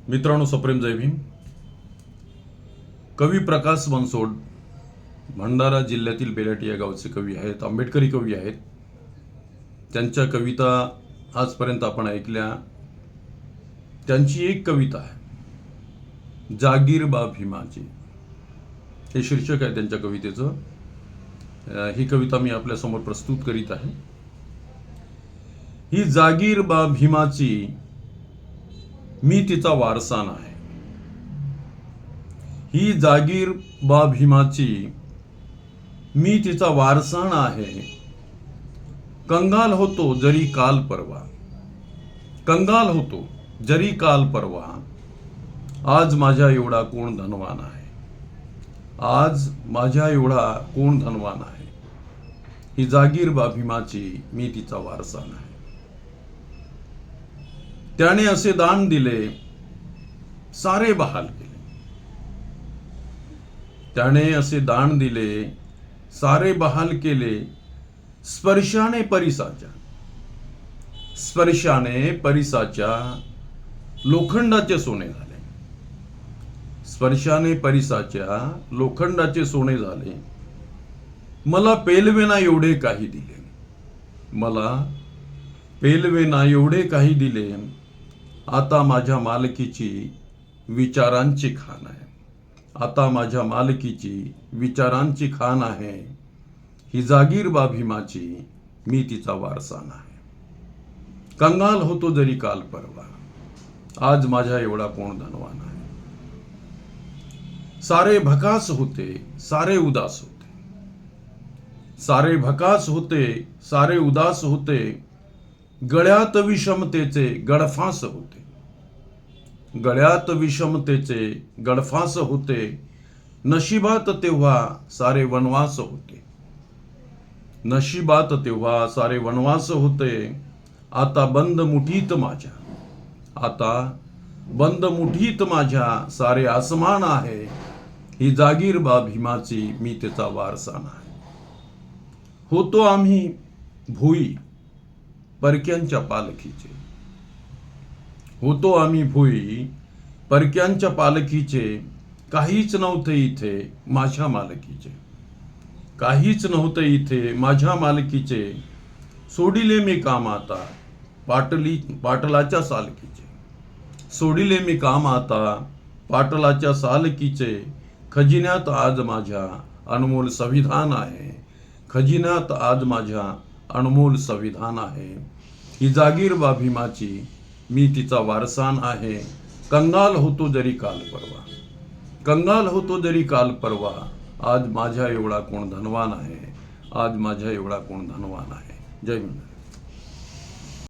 मित्रांनो, सप्रेम जय भीम. कवी प्रकाश बनसोड भंडारा जिल्ह्यातील बेलाटी या गावचे कवी आहेत, आंबेडकरी कवी आहेत. त्यांच्या कविता आजपर्यंत आपण ऐकल्या. त्यांची एक कविता आहे, जागीर बा भीमाची. हे शीर्षक आहे त्यांच्या कवितेचं. ही कविता मी आपल्या समोर प्रस्तुत करीत आहे. ही जागीर बा भीमाची, मी तिचा वारसा आहे. ही जागीर बा भीमाची, मी तिचा वारसा आहे. कंगाल होतो जरी काल परवा, कंगाल होतो जरी काल परवा. आज माझ्या एवढा कोण धनवान आहे, आज माझ्या एवढा कोण धनवान आहे. ही जागीर बा भीमाची, मी तिचा वारसा आहे. त्याने असे दान दिले, सारे बहाल केले. त्याने असे दान दिले, सारे बहाल केले. स्पर्शाने परिसाच्या, स्पर्शाने परिसाच्या लोखंडाचे सोने झाले. स्पर्शाने परिसाच्या लोखंडाचे सोने झाले. मला पेलवेना एवढे काही दिले, मला पेलवेना एवढे काही दिले. आता माझ्या मालकीची विचारांची खाण आहे, आता माझ्या मालकीची विचारांची खाण आहे. ही जागीर बा भीमाची, मी तिचा वारसा आहे. कंगाल होतो जरी काल परवा, आज माझ्या एवढा कोण धनवान आहे. सारे भकास होते, सारे उदास होते. सारे भकास होते, सारे उदास होते. गळ्यात विषमतेचे गडफास होते, गळ्यात विषमतेचे गडफास होते. नशिबात तेव्हा सारे वनवास होते, नशिबात तेव्हा सारे वनवास होते. आता बंद मुठीत माझ्या, आता बंद मुठीत माझ्या सारे आसमान आहे. ही जागीर बा भीमाची, मी तिचा वारसा आहे. होतो आम्ही भुई परक्यांच्या पालखीचे, होतो आम्ही भुई परक्यांच्या पालखीचे. काहीच नव्हते इथे माझ्या मालकीचे, काहीच नव्हते इथे माझ्या मालकीचे. सोडिले मी काम आता पाटलाच्या सालकीचे, सोडिले मी काम आता पाटलाच्या सालकीचे. खजिन्यात आज माझ्या अनमोल संविधान आहे, खजिन्यात आज माझ्या अनमोल संविधान आहे. ही जागीर बा भीमाची, मी तिचा वारसान आहे. कंगाल होतो जरी काल परवा, कंगाल होतो जरी काल परवा. आज माझ्या एवढा कोण धनवान आहे, आज माझ्या एवढा कोण धनवान आहे. जय हिंद.